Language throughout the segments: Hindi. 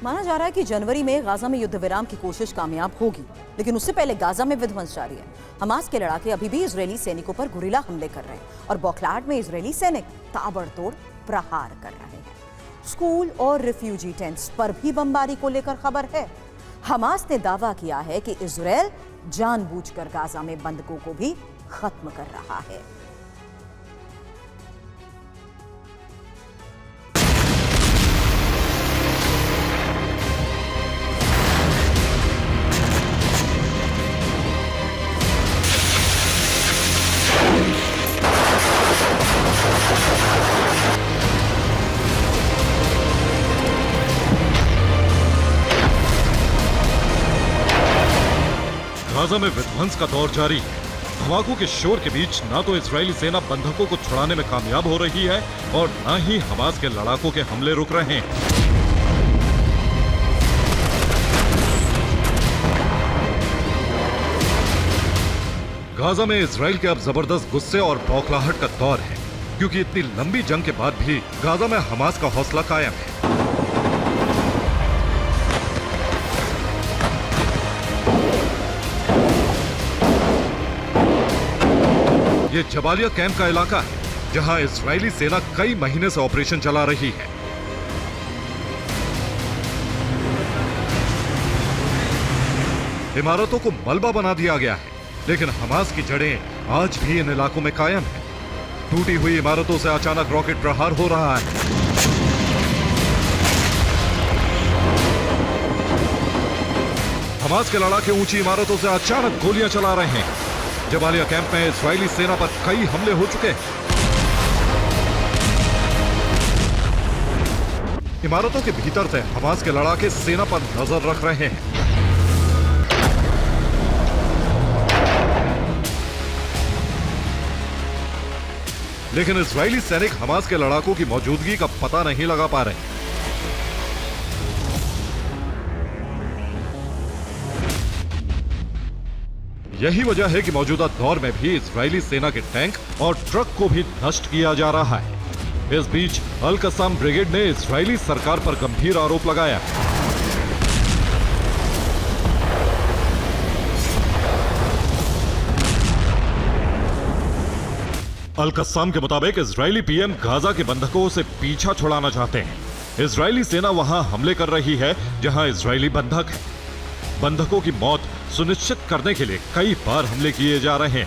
माना जा रहा है कि जनवरी में गाजा में युद्ध विराम की कोशिश कामयाब होगी, लेकिन उससे पहले गाजा में विध्वंस जारी है। हमास के लड़ाके अभी भी इजरायली सैनिकों पर गुरिल्ला हमले कर रहे हैं और बौखलाहट में इजरायली सैनिक ताबड़तोड़ प्रहार कर रहे हैं। स्कूल और रिफ्यूजी टेंट्स पर भी बमबारी को लेकर खबर है। हमास ने दावा किया है कि इजरायल जानबूझकर गाजा में बंधकों को भी खत्म कर रहा है। गाजा में विध्वंस का दौर जारी है। धमाकों के शोर के बीच ना तो इजरायली सेना बंधकों को छुड़ाने में कामयाब हो रही है और ना ही हमास के लड़ाकों के हमले रुक रहे हैं। गाजा में इजरायल के अब जबरदस्त गुस्से और बौखलाहट का दौर है, क्योंकि इतनी लंबी जंग के बाद भी गाजा में हमास का हौसला कायम है। ये जबालिया कैंप का इलाका है, जहां इजरायली सेना कई महीने से ऑपरेशन चला रही है। इमारतों को मलबा बना दिया गया है, लेकिन हमास की जड़ें आज भी इन इलाकों में कायम है। टूटी हुई इमारतों से अचानक रॉकेट प्रहार हो रहा है। हमास के लड़ाके ऊंची इमारतों से अचानक गोलियां चला रहे हैं। जबालिया कैंप में इजरायली सेना पर कई हमले हो चुके हैं। इमारतों के भीतर से हमास के लड़ाके सेना पर नजर रख रहे हैं। लेकिन इजरायली सैनिक हमास के लड़ाकों की मौजूदगी का पता नहीं लगा पा रहे। यही वजह है कि मौजूदा दौर में भी इजरायली सेना के टैंक और ट्रक को भी नष्ट किया जा रहा है। इस बीच अल कस्साम ब्रिगेड ने इजरायली सरकार पर गंभीर आरोप लगाया। अल कस्साम के मुताबिक इजरायली पीएम गाजा के बंधकों से पीछा छुड़ाना चाहते हैं। इजरायली सेना वहां हमले कर रही है जहां इजरायली बंधक है। बंधकों की मौत सुनिश्चित करने के लिए कई बार हमले किए जा रहे हैं।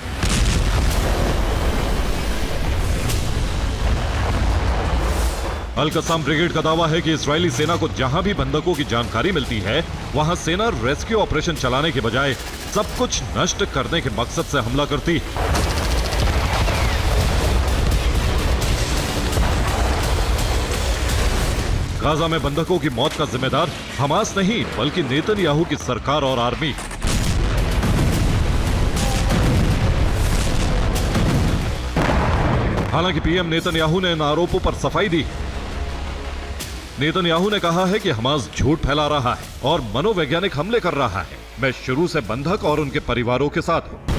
अल कस्साम ब्रिगेड का दावा है कि इजरायली सेना को जहां भी बंधकों की जानकारी मिलती है, वहां सेना रेस्क्यू ऑपरेशन चलाने के बजाय सब कुछ नष्ट करने के मकसद से हमला करती है। गाजा में बंधकों की मौत का जिम्मेदार हमास नहीं, बल्कि नेतन्याहू की सरकार और आर्मी। हालांकि पीएम नेतन्याहू ने इन आरोपों पर सफाई दी। नेतन्याहू ने कहा है कि हमास झूठ फैला रहा है और मनोवैज्ञानिक हमले कर रहा है। मैं शुरू से बंधक और उनके परिवारों के साथ हूं।